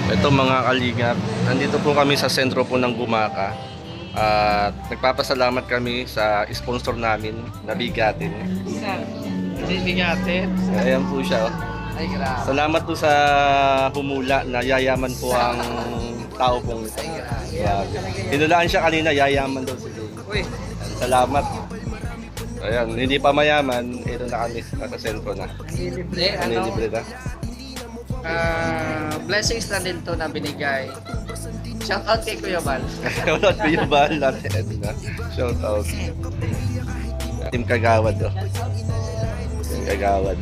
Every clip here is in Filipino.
Ito mga kalingap, nandito po kami sa sentro po ng Gumaca at nagpapasalamat kami sa sponsor namin na Bigatin. Bigatin? Ayan po siya. Oh. Ay, grabe. Salamat po sa humula na yayaman po ang tao pong ito. Grabe. Hinulaan siya kanina, yayaman daw si Jay. Uy, Salamat. Ayan, hindi pa mayaman, ito na kami, nasa sentro na. hindi, Nililibre na. blessings na din to na binigay. Shout out kay Kuya Bal. Wala ko yung bahal natin na. Shout out. Team Kagawad oh. Team Kagawad.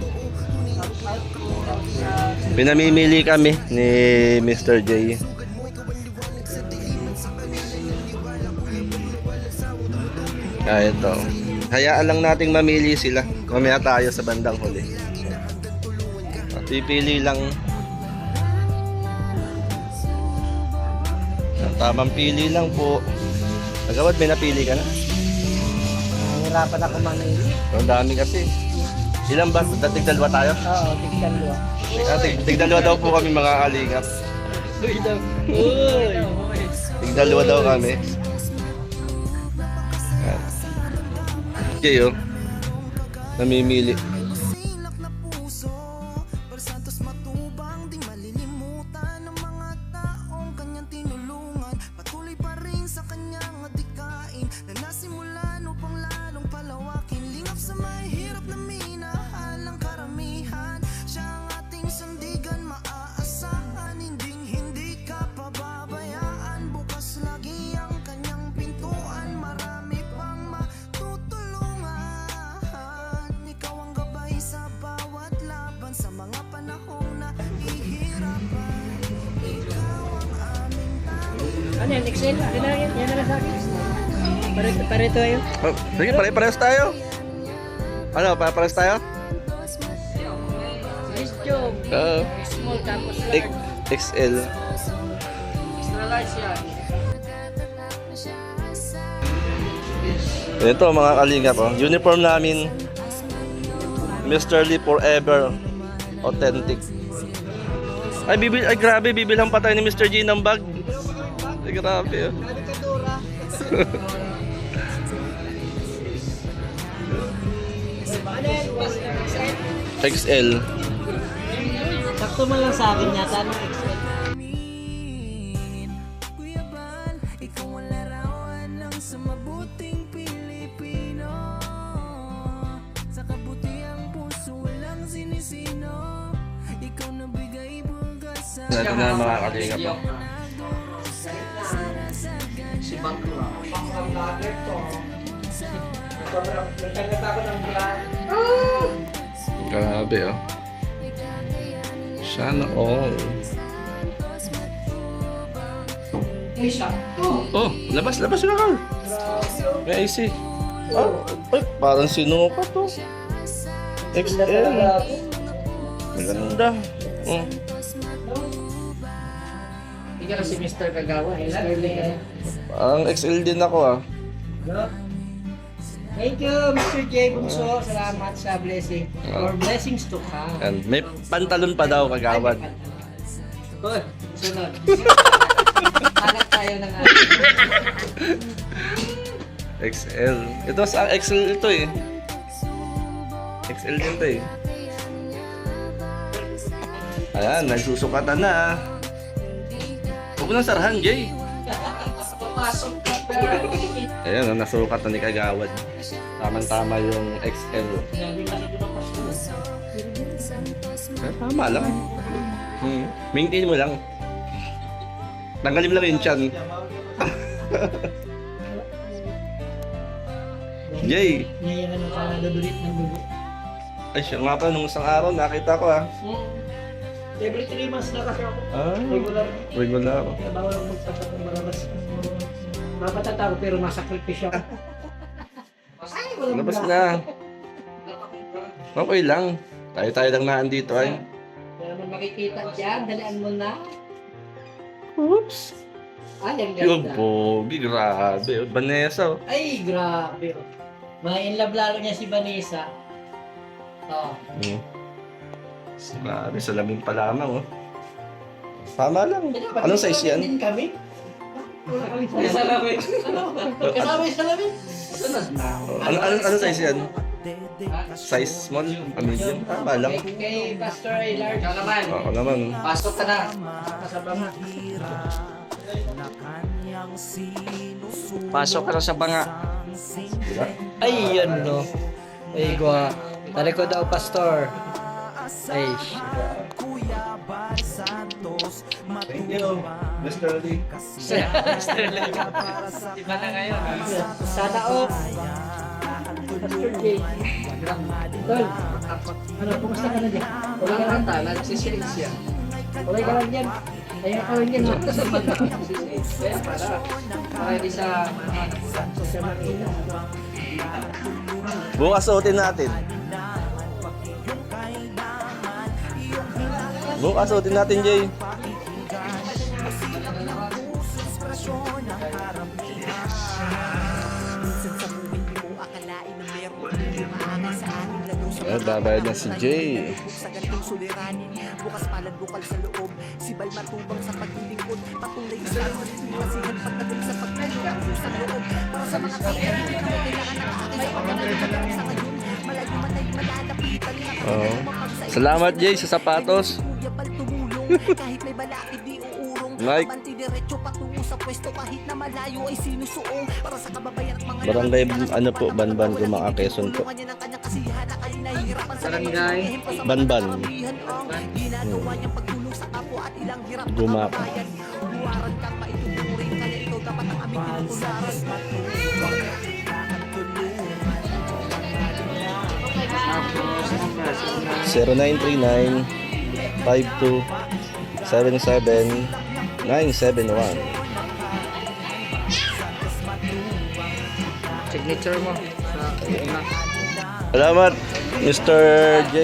Pinamimili kami ni Mr. J. Ito. Hayaan lang nating mamili sila. Mamaya tayo sa bandang huli. Pipili lang. Tamang pili lang po. Kagawad, may napili ka na? Nahirapan ako manili. Ang dami kasi. Ilan ba? Tigdalwa tayo? Oo, tignan mo. Tigdalwa daw po kami mga kalingap. Uy, uy. Tigdalwa daw kami. Okay, oh. Namimili. Ano yan, Excel? Yan na lang sa akin. Pareto tayo. Oh, sige, pare-parehas tayo. Ano, pare-parehas tayo? Nice job. Small tapos large. XL. Extra large yan. Ito mga kalingap, oh. Uniform namin. Mr. Lee Forever. Authentic. Ay, grabe, bibilhan pa tayo ni Mr. G ng bag. Ay, grabe, oh. XL. Sakto man lang sa akin yata ng Excel. Ito na mga kalingap, oh. Si Bangko. Pang vlogger to. Nagkagat ako ng vlog. Grabe, oh. Sana all. Ay, siya. Oh, labas na Carl. May AC. Oh, ay, parang sinukat to. XL. Maganda. Oh. Hindi ka na si Mr. Kagawa. Mr. Lee. Parang XL din ako ah. Thank you, Mr. J. Bungso. Salamat sa blessing. Or blessings to come. And may pantalon pa daw kagawad. Good. Sunod. Hanap tayo ng XL. Ito sa XL ito eh. XL din to eh. Ayan, nagsusukatan na ah. Huwag mo nang sarahan, Jay. Papasok ka pa. Ayan, nasukat na ni Kagawad. Tama-tama yung XL. Tama lang. Maintain mo lang. Tanggalin mo lang yung chan. Jay! Ngayon na nakadudulit ng dugo. Ay, siya nga pa, nung isang araw nakita ko ah. Every 3 months na kasi ako. Ah, Regular. regular. Kaya bawal ako magtatak ng malabas. Mapatatago pero masakripisyo. Ay, walang Labas bra. na. Okay lang. Tayo lang na andito ay. Kaya naman makikita dyan, dalian mo na. Oops. Ay, ang Yung ganda. pogi, grabe. Vanessa. Oh. Ay, grabe. May in love lalo niya si Vanessa. Oh. Grabe, salamin pa lamang oh. Tama lang. Anong size yan? Din kami. Wala kami salamin. Kasama yung salamin. Sunod na. Ano size yan? Size small? Medium? Tama lang. Kay Pastor ay large. Ikaw naman. Oo naman. Pasok ka na. Sa banga. Pasok ka na sa banga. Ay, yan no. Ay, gwa. Tari ko daw, Pastor. Ay, Thank you, Mr. Lee. Iba na ngayon. Sana o. Pastor J. Tol, ano, kumusta ka na dyan? Wala ka lang tala, nagsisirig siya. Wala ka lang dyan. Kaya ka lang dyan. Kaya para hindi sa social media. Bukas suotin natin. Bukas suotin natin, Jay. Babayad na si Jay. Sa gantong suliranin, bukas palad bukal sa loob. Sibal matubang sa paglilingkod, patuloy sa masihan pagdating sa pagkakang sa loob. Para sa mga kailangan na kailangan na kaakay sa pagkakang sa ngayon. Malayo man ay malalapitan na Oo. Salamat, Jay, sa sapatos. Kuya bal tumulong, kahit may balakid di uurong. Mike. Abanti diretso patungo sa pwesto kahit na malayo ay sinusuong. Para sa kababayan at mga Barangay, ano po, Banban, Gumaka, Quezon po. Barangay Banban. Ginagawa niyang pagtulong sa kapwa at ilang hirap na Gumaka. kababayan. Buwaran kang maituturing, kaya ikaw dapat ang aming pinutularan. 0939-5277-971. signature mo sa una. Salamat, Mr. J.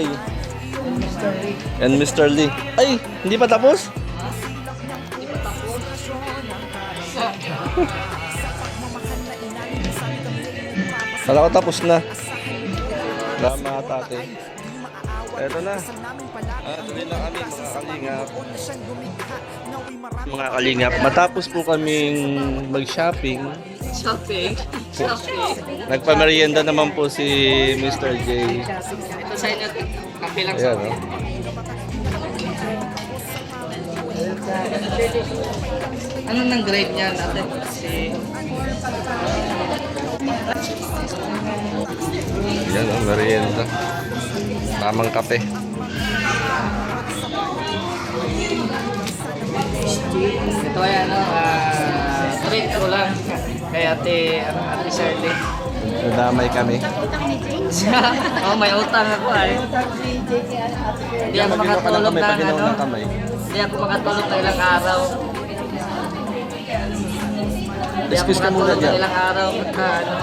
And Mr. Lee. Ay, hindi pa tapos? Kala ko tapos na. Salamat, ate. Eto na. Tuloy na kami, mga kalingap. Mga kalingap, matapos po kaming mag-shopping. Shopping. Nagpamerienda naman po si Mr. J. Ito sa inyo, kape lang Ayan, sa no? Ano nang grade niya natin? Si Yan, no? Merienda. Tamang kape. ito ay ano, treat ko lang kay ate Shirley. Nadamay kami. Oh, may utang ako ay. Hindi ako makatulog ng ano. kamay. Hindi ako makatulog ng ilang araw. Hindi ako Excuse ka muna makatulog ng dyan. ilang araw pagka ano.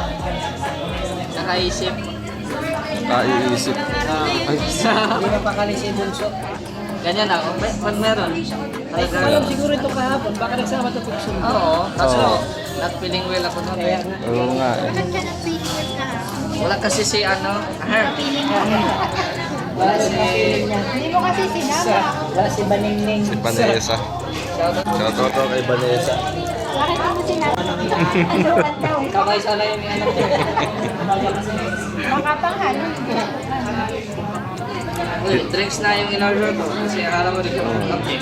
Nakaisip. Iisip. Hindi na pakali si Bunso. Ganyan ako. Pag meron. Talaga. Siguro ito kahapon, baka nagsama ito pagsunod. Oo. Kaso, Oo. not feeling well ako noon. Oo nga eh. Wala kasi si ano. Wala si Hindi mo kasi sinama. wala si Baningning. Si Vanessa. Shoutout to kay Vanessa. Bakit mo sinama? Ano ka daw? Kamay sana yung anak ko. Makapanghan. Uy, drinks na yung in-order ko. Kasi akala mo rin ko. Okay.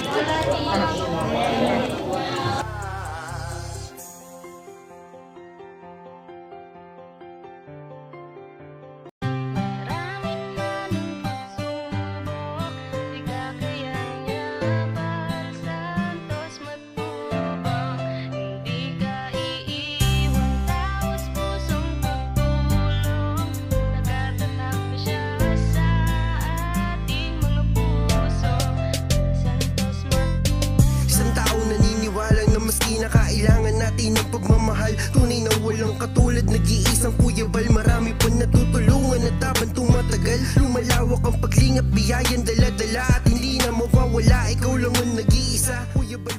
Isang tao naniniwalang na maski na kailangan natin ng pagmamahal. Tunay na walang katulad, nag-iisang Kuya Bal. Marami pa natutulungan at habang tumatagal, lumalawak ang paglingap, biyayan dala-dala at hindi na mawawala. Ikaw lang ang nag-iisa, Kuya Bal.